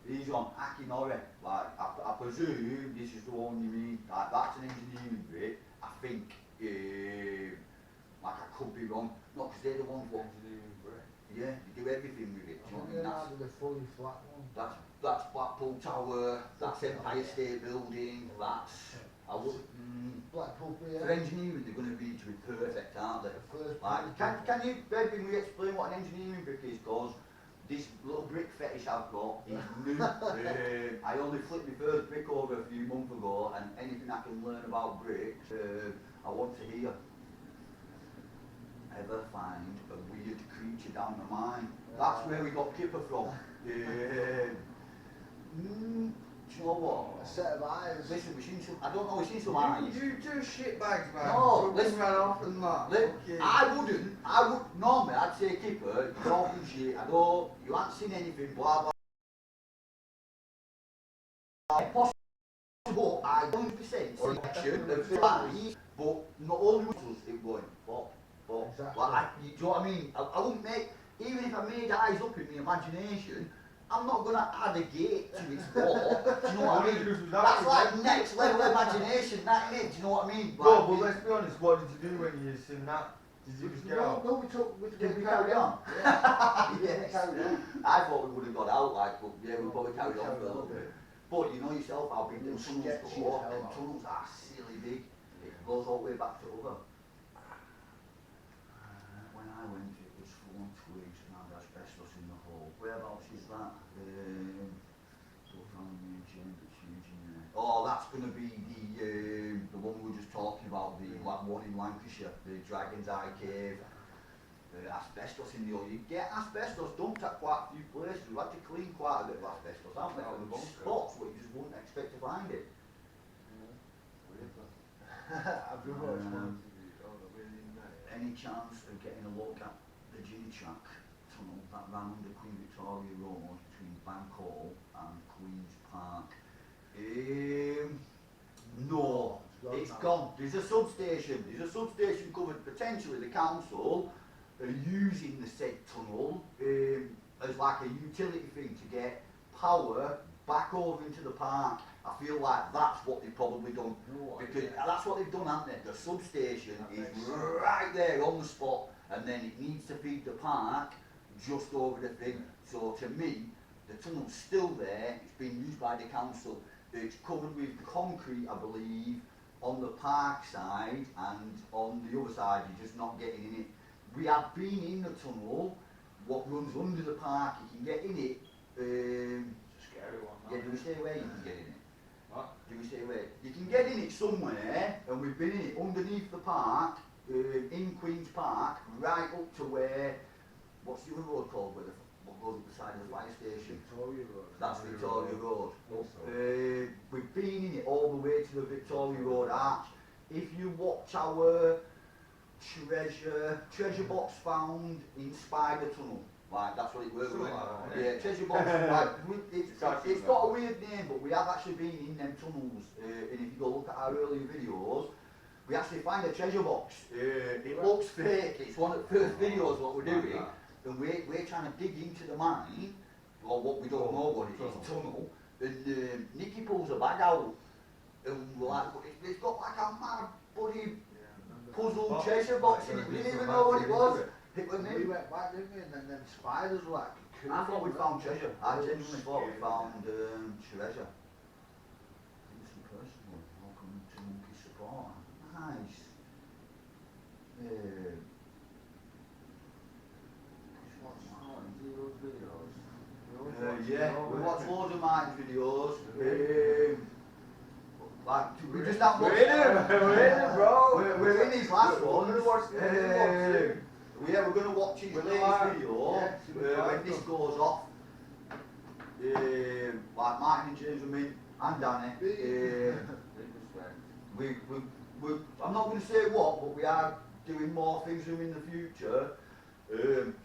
These on Akinori, like, I presume this is the one you mean, like, that's an engineering brick. I think, like, I could be wrong. No, because they're the ones what, Engineering brick. Yeah, they do everything with it. Do you know what I mean? That's the fully flat one. That's Blackpool Tower, that's Empire State Building, that's... I would, Blackpool for Pier. engineering they're going to be perfect, aren't they? The first Like, brick. can you maybe explain what an engineering brick is? Because this little brick fetish I've got is new. I only flipped my first brick over a few months ago, and anything I can learn about bricks, I want to hear. Ever find a weird creature down the mine? That's where we got Kipper from. Do you know what? A set of eyes. Listen, we've seen some, I don't know, we've seen some eyes. You do shit bags, man. No, Fucking listen, ran off and that. Okay. I would, normally I'd say Kipper, you're talking shit, I know, you haven't seen anything, blah blah. Possible, I 100% selection of flies, but not only with us, it going, but, Exactly. like, you know what I mean? I wouldn't make, even if I made eyes up in my imagination, I'm not going to add a gate to its wall, do you know what I mean? That's like next level imagination, that is, do you know what I mean? No, but let's be honest, what did you do when you seen that? Did you just get out? No, we Did we carry on? Yeah. Yes. Carry on. I thought we would have got out, like, but yeah, we probably carried on for a little bit. But you know yourself how big the tunnels Sketchy go, as hell, and man. tunnels are silly big. It goes all the way back to over. When I went, it was full on twigs and had asbestos in the hole. Whereabouts is that? Oh, that's going to be the one we were just talking about, the one in Lancashire, the Dragon's Eye Cave. Asbestos in the oil. You get asbestos dumped at quite a few places. We've had to clean quite a bit of asbestos, haven't we? Oh, the bunker. Spots where you just wouldn't expect to find it. I've been watching one. Any chance of getting a look at the Ginny Track tunnel that ran under Queen Victoria Road between Bank Hall and Queen's Park? No, it's gone. There's a substation covered. Potentially the council are using the said tunnel as like a utility thing to get power back over into the park. I feel like that's what they've probably done, because that's what they've done, haven't they? The substation is right there on the spot, and then it needs to feed the park just over the thing. So to me, the tunnel's still there, it's being used by the council. It's covered with concrete, I believe, on the park side, and on the other side you're just not getting in it. We have been in the tunnel, what runs under the park, you can get in it. Scary one. Yeah, do we say where you can get in it? What? Do we say where? You can get in it somewhere, and we've been in it underneath the park, in Queen's Park, right up to where, what's the other road called, where what goes up the side of the fire station? Victoria Road. That's Victoria Road. We've been in it all the way to the Victoria Road Arch. If you watch our treasure box found in Spider Tunnel, like that's what it was. Yeah, treasure box. Like, it's got a weird name, but we have actually been in them tunnels. And if you go look at our earlier videos, we actually find a treasure box. It looks fake. It's one of the first videos what we're doing, and we're trying to dig into the mine, or what we don't know what it is, tunnel. And Nicky pulls a bag out, and we're like, it's got like a mad bloody puzzle treasure box in it. We didn't even know what it was. It was We went back, didn't we? And then them spiders were like. I thought we found treasure. I genuinely thought we found treasure. Innocent person, welcome to Monkey Support. Nice. Yeah, we watch loads of Mike's videos. Like, we just have We're in him, bro. We're in his last one. We're gonna watch Yeah, we're going to watch his latest video when this goes off. Like Martin and James and me and Danny. I'm not going to say what, but we are doing more things with him in the future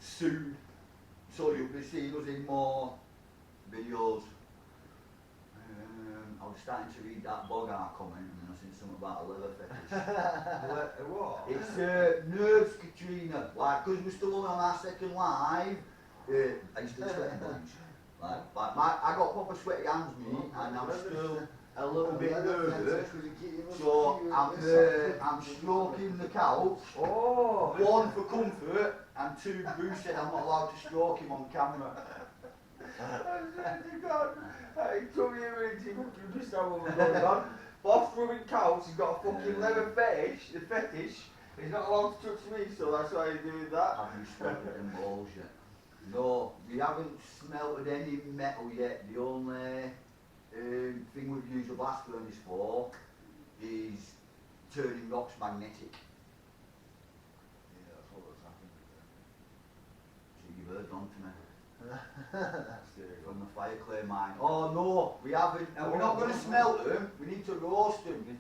soon. So you'll be seeing us in more videos. I was starting to read that Bogart comment, and then I seen something about a leather fetish. What? It's nerves, Katrina. Like, because we're still on our second live, are you still sweating, boys? I got proper sweaty hands, me, and I'm still a little bit Well, that's nervous. because you keep- So you- I'm stroking the couch. Oh! One for comfort, and two, Bruce said I'm not allowed to stroke him on camera. I swear to God, it took me a minute to understand what was going on. Boss rubbing couch, he's got a fucking leather fetish. He's not allowed to touch me, so that's why he's doing that. Have you smelted them balls yet? No, we haven't smelted any metal yet. The only thing we've used the blast furnace for is turning rocks magnetic. Yeah, that's what was happening. So you've heard on to me. That's it. From the fire clay mine. Oh no, we haven't, and we're not going to smelt them, we need to roast them. We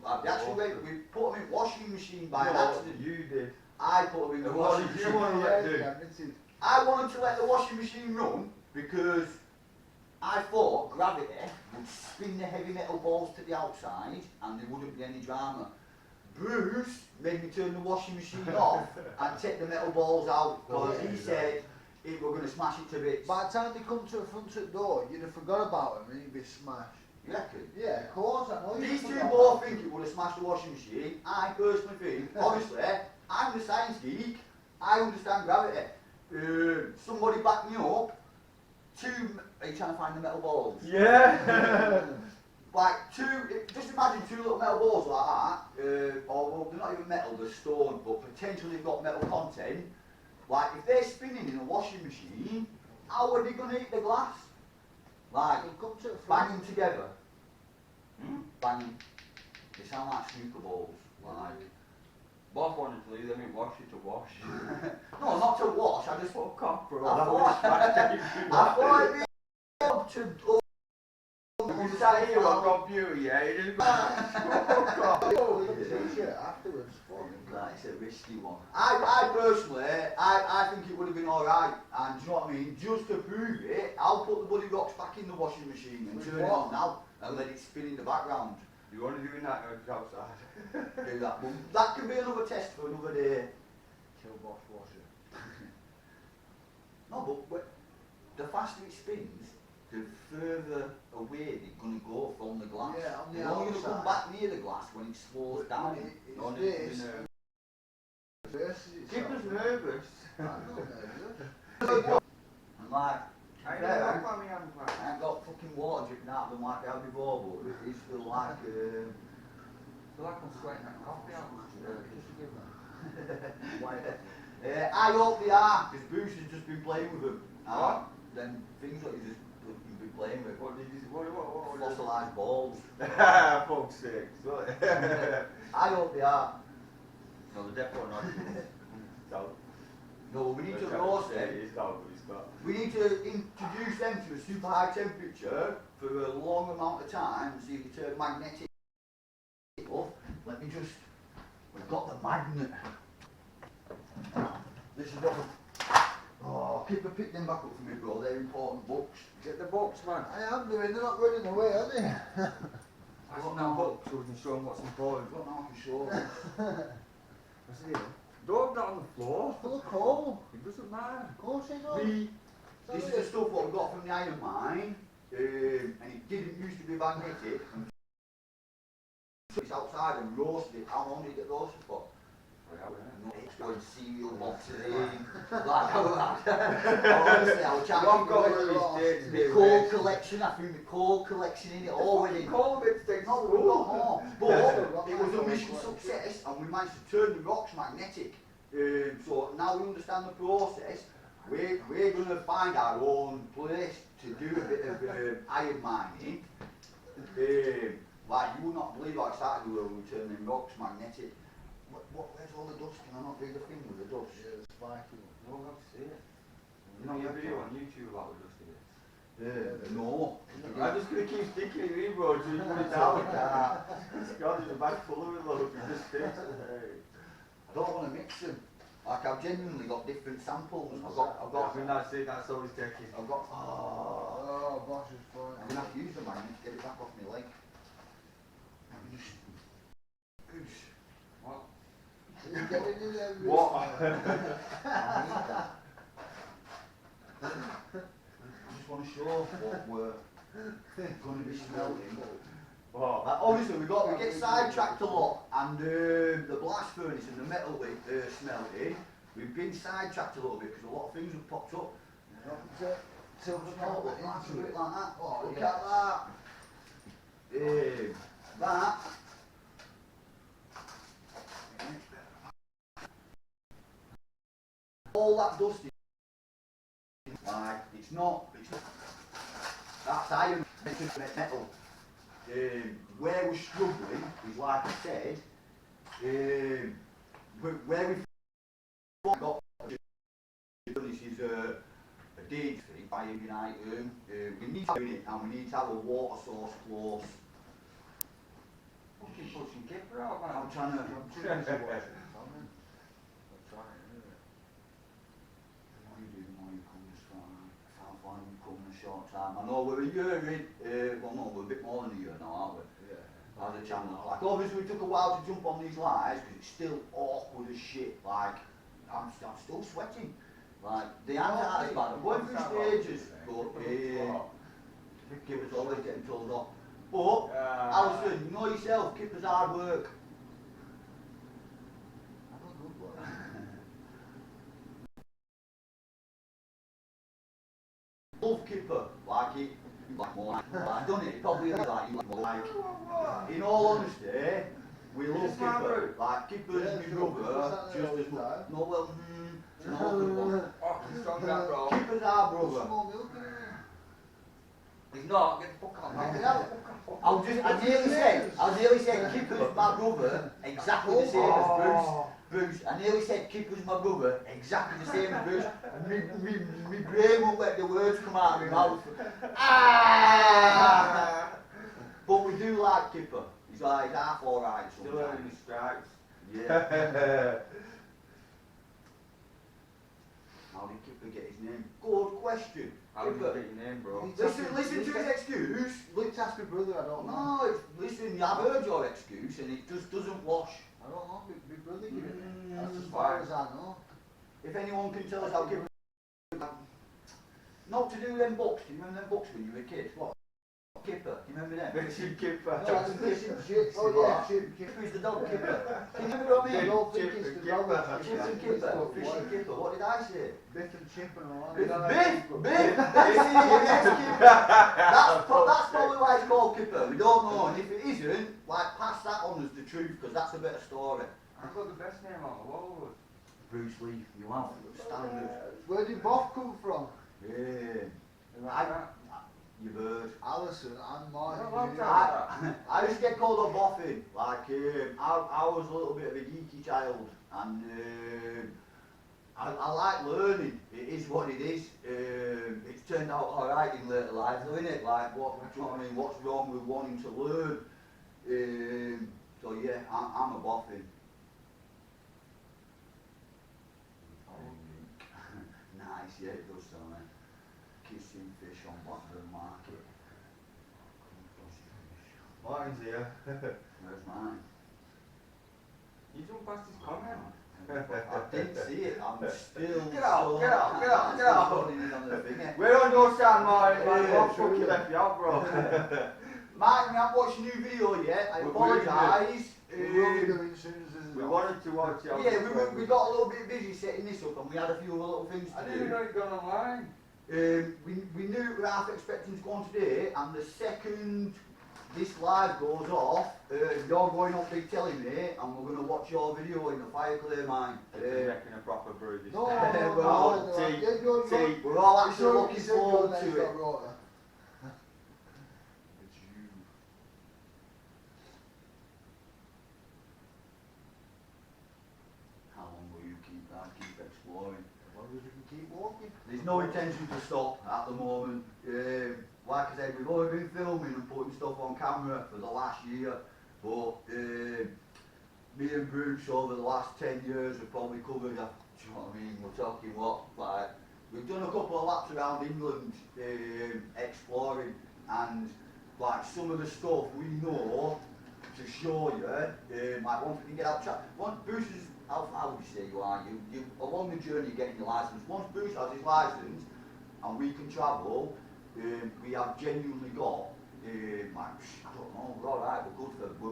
put them in washing machine by accident. You did. I put them in the And what washing did you machine. want to let do? Admitted. I wanted to let the washing machine run because I thought gravity would spin the heavy metal balls to the outside and there wouldn't be any drama. Bruce made me turn the washing machine off and take the metal balls out because he said it were going to smash it to bits. By the time they come to the front door, you'd have forgot about them and you'd be smashed. You reckon? Yeah, of course, I know. These two both think it would have smashed the washing machine. I personally think, obviously, I'm the science geek, I understand gravity. Somebody back me up. Are you trying to find the metal balls? Yeah! Like just imagine two little metal balls like that, or well, they're not even metal, they're stone, but potentially they've got metal content. Like if they're spinning in a washing machine, how are they going to hit the glass? Like, They'll come to the front. banging together. Banging. They sound like snooker balls. Like, Boss wanted to leave them in wash it to wash. no, not to wash, I just Fuck off, bro. I That thought- was smashed everything. I thought it'd be up to You sat here on computer, yeah, you didn't fuck off. Oh, t-shirt afterwards. Fucking That's a risky one. I personally, I think it would have been alright, and do you know what I mean? Just to prove it, I'll put the bloody rocks back in the washing machine and With turn it what? on now and let it spin in the background. You want to do that outside? Do that. But that can be another test for another day. kill boss washer. No, but the faster it spins, the further away they're going to go from the glass. Yeah, on the They're only going to come outside. back near the glass when it slows down. It's Only this. in, Versus itself. Keep us nervous. I'm not nervous. And like, I fair, know, I'm having I ain't got fucking water dripping out of them like I had before, but it is still like, feel like I'm sweating that coffee out. Just give that. I hope they are, because Bruce has just been playing with them. Then things that he's just been playing with. What did you say? What? Fossilised balls. Fuck's sake. Sorry. I hope they are. No, the depot not. So, No, we need to roast them. It's not, but it's not. We need to introduce them to a super high temperature for a long amount of time and see if they turn magnetic. Let me just, we've got the magnet. This is what oh, Kipper, pick them back up for me, bro, they're important books. Get the box, man. I am doing, they're not running away, are they? I got no box so we can show them what's important. I've got now for sure. What's it here? Don't have that on the floor. Full of coal. It doesn't matter. Of course they know. This is the stuff what we got from the iron mine, and it didn't used to be magnetic. And it's outside and roasted it. How long did it get roasted for? No, it's going cereal boxes in. Like, honestly, I was chatting I've got to one of these days. the coal collection, I think the coal collection in it all within. Coal bits takes No, we've got more. But it was a Yeah. mission success and we managed to turn the rocks magnetic. So now we understand the process. We're going to find our own place to do a bit of iron mining. Like, you will not believe how excited we were when we turned them rocks magnetic. Where's all the dust? Can I not do the thing with the dust? Yeah, it's spiky. No, I've seen it. You You know, know your you video have on YouTube about the dusty bits. No. I'm just going to keep sticking it in, bro, until you put it down. God, there's a bag full of it, look, it just sticks. I don't want to mix them. Like, I've genuinely got different samples. I've I got, mean, that's it, that's all it's taking. I've got, oh. Oh, boss is fine. I'm going to have to use the magnet to get it back off my leg. Let me just... Goose. What? You get it in there. What? I need that. I just want to show what we're going to be smelting. What? Like, obviously, we get sidetracked a lot, and the blast furnace and the metal smelting, we've been sidetracked a little bit because a lot of things have popped up. Till Look small bit at into it it. like that. Oh, Look yeah. at that. That. All that dust is like, it's not, that's iron, it's just metal. Where we're struggling is, like I said, where we've got this is a date thing, by an item, we need to do it, and we need to have a water source close. Fucking pushing kipper out, man. I'm trying to. I'm too busy watching it, I'm trying, innit? The more you do, the more you come as far. I can't find you come in a short time. I know we're a year in, well no, we're a bit more than a year now, aren't we? Yeah. As a channel. Like obviously we took a while to jump on these lives because it's still awkward as shit. Like, I'm still sweating. Like, the anxiety, like, I'm going through stages, but Kipper's always getting told off. But, Alison, you know yourself, Kipper's hard work. I'm a good boy. Love Kipper, like it, like more like done it, probably is like you like. In all honesty, we love Kipper. Like Kipper's my brother, just as much. No, well, no, Oh, he's strong that, bro. Kipper's our Put some brother. more milk in it. He's not. Get the fuck out, man. I nearly said Kipper's my brother, exactly the same as Bruce. Bruce, I nearly said Kipper's my brother, exactly the same as Bruce. My brain won't let the words come out of my mouth. Ah! But we do like Kipper. He's like half alright Still earning sometimes. his stripes. Yeah. How did Kipper get his name? Good question. How did you Kipper. get your name, bro? Listen to his excuse. Let's ask my brother, I don't know. No, listen, I've heard your excuse and it just doesn't wash. I don't know, my brother gave it. That's as Mm, far as I know. If anyone can tell us how Kipper... Not to do them books, do you remember them books when you were a kid? What? Kipper, do you remember them? Fishing kipper. No, it's fishing chips. Oh yeah, chip. Kipper is the dog Kipper. Can you remember what I I mean? don't think it's the dog. Chip and Kipper, fishing Kipper, what did I say? Biff and chip and all Biff, that. Biff, yes, Kipper. That's probably why it's called Kipper, we don't know, and if it isn't, like, pass that on as the truth, because that's a better story. I've got the best name on the world. Bruce Lee, you have, standard. Where did Bob come from? Yeah, Like that. you've heard. Alison and Martin. I love Jr. that. I used to get called a boffin, like, I was a little bit of a geeky child, and I like learning, it is what it is. It's turned out alright in later life, though, innit? Like, do you know what I mean, what's wrong with wanting to learn? So yeah, I'm a boffin. Nice, yeah, it does sound like kissing fish on Blackburn Market. Martin's here. Where's mine? You jumped past his comment. I didn't see it, I'm still... Get out, get out, get out, get out. On the thing, eh? We're on your stand, Martin. Man, Yeah, what fucking left you out, bro? Martin, we haven't watched a new video yet, I We apologise. We will be doing as soon as this is We off. wanted to watch it. Yeah, we got a little bit busy setting this up and we had a few other little things I to didn't even do. know you'd gone online. We knew we were half expecting to go on today, and the second this live goes off, you're going on big telling me, and we're going to watch your video in the fire clear mine. Making a proper brew this No, time. no, well, no, tea, yeah, you're- tea. We're all You actually looking said you're forward next to it. door, Rota. It's you. How long will you keep that? Keep exploring. As long as we can keep walking. There's no intention to stop at the moment. Like I said, we've only been filming and putting stuff on camera for the last year, but me and Bruce over the last 10 years have probably covered, do you know what I mean? We're talking like, we've done a couple of laps around England exploring, and like some of the stuff we know to show you, like once we can get out chat, once Bruce is, how far would you say you are? You along the journey getting your licence, once Bruce has his licence and we can travel, we have genuinely got Like, I don't know, we're alright, we're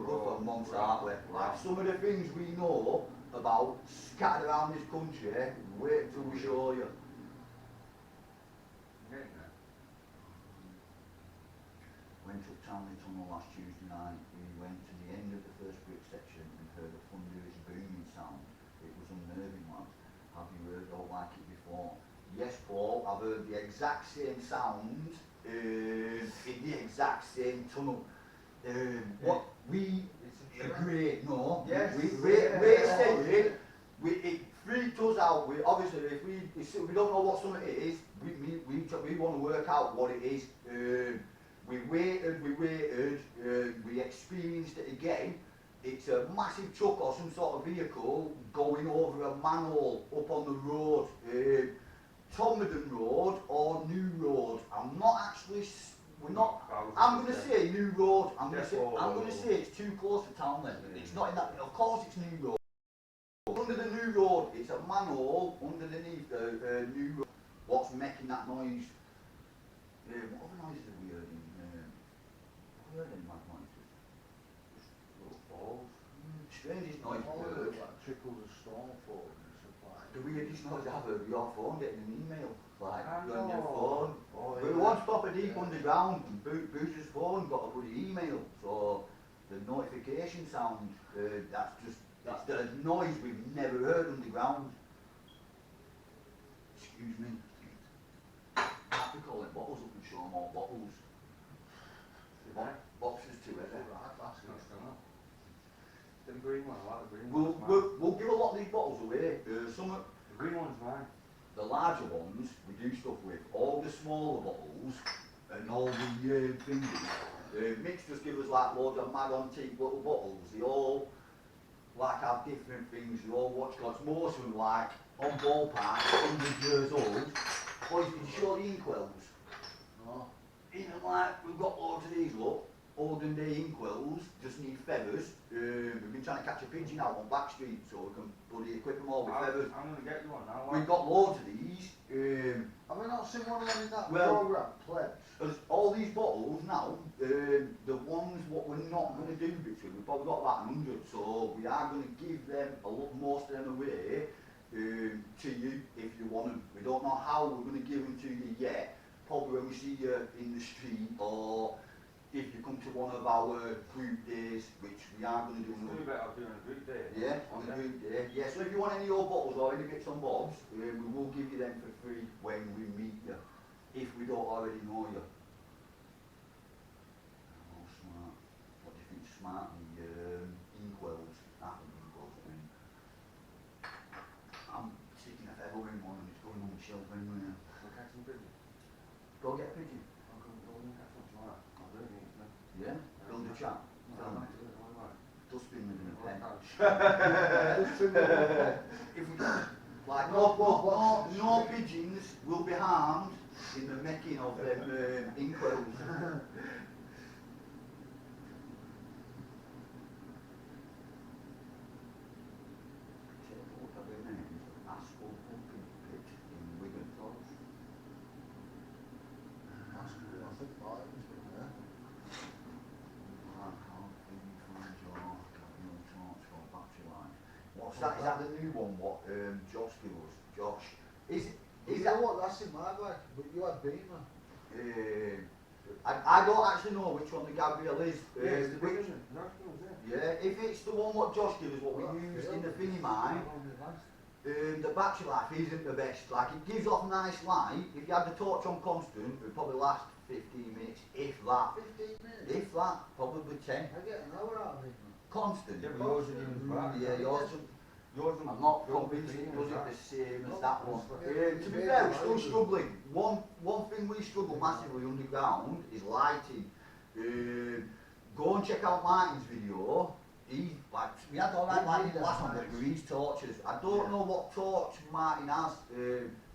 good for months, aren't we? Like, some of the things we know about scattered around this country, wait till we show you. Went up Townley Tunnel last Tuesday night. We went to the end of the first brick section and heard a thunderous booming sound. It was unnerving, lads. Have you heard or like it before? Yes, Paul, I've heard the exact same sound in the exact same tunnel. What we agree, no, Yes. we're saying, it freaked us out. We obviously, if we don't know what something it is, we want to work out what it is. We waited, we experienced it again. It's a massive truck or some sort of vehicle going over a manhole up on the road. Northern Road or New Road. I'm not actually, I'm going to say New Road. I'm going to say it's too close to Townley. It's not in that, of course it's New Road. Under the New Road, it's a manhole underneath the New Road. What's making that noise? What other noises have we heard in? Have we heard any mad noises? Just little balls. Strangest noise All we've of heard. it, like trickles of storm falling and stuff like The weirdest noise I've heard with your phone getting an email. Like, I on your know. phone. Oh, We yeah. once proper deep underground and Booster's phone got a bloody email. So the notification sound, that's the noise we've never heard underground. Excuse me. I have to call it bottles up and show them all bottles. Boxes too, that. is it? Right, that's That's it. gonna. The green one, I like the green one. We'll give a lot of these bottles away. Some of The green one's mine. the larger ones we do stuff with. All the smaller bottles and all the thingies. Mix just give us like loads of mad antique little bottles. They all like have different things. They all watch gods. Most of them like on ballpark, 100 years old. Boys, did you show the inkwells? No. Even like we've got loads of these, look. Olden day inkwells, just need feathers. We've been trying to catch a pigeon out on Back Street so we can bloody equip them all with feathers. I'm gonna get you one now. We've got loads of these. Have we not seen one of them in that Well- program, Pledge? As all these bottles now, the ones what we're not going to do bits with, we've probably got about 100, so we are going to give them most of them away to you if you want them. We don't know how we're going to give them to you yet. Probably when we see you in the street or if you come to one of our group days, which we are going to do. Do better doing a group day. Yeah, on a group day. Yeah, so if you want any of your bottles or any bits and bobs, we will give you them for free when we meet you, if we don't already know you. Oh, smart. What do you think smart? The inkwells. I think inkwells. I'm sticking a feather in one and it's going on the shelf anyway. We'll catch some pigeon. Go get a pigeon. I'll go and catch one tomorrow. I'll do it. Yeah? Build a chat. No, I might do it. Why not? Dustbin living in a pen. Just in the- If we like no pigeons will be harmed in the making of them inkwells. Take a look at the names. Asphalt pumping pit in Wigan. That's good. I think Martin's been there. What's that? Is that the new one? What Josh gave us? Josh. Is You that know what? That's in my bag. But you had Beamer. I don't actually know which one the Gabriel is. Yeah, it's the big Which- one. No, it's good, yeah, if it's the one what Josh gave us, what we used in the thingy mine, the battery life isn't the best. Like it gives off nice light. If you had the torch on constant, it would probably last 15 minutes, if that. 15 minutes. If that, probably 10. I get an hour out of it. Constant. Yeah, but yours didn't even back. Yeah, yours. I'm not convinced it does it the same as that one. Yeah, To be fair, we're still struggling. One thing we struggle massively underground is lighting. Go and check out Martin's video. We had all that lighting last one, but we used torches. I don't know what torch Martin has.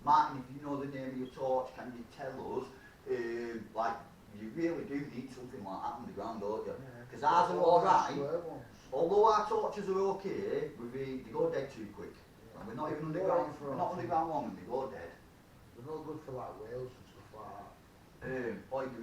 Martin, if you know the name of your torch, can you tell us? You really do need something like that underground, don't you? Because ours are alright. Although our torches are okay, they go dead too quick. And we're not even underground. We're not underground long and they go dead. They're not good for like whales and stuff like that. All you do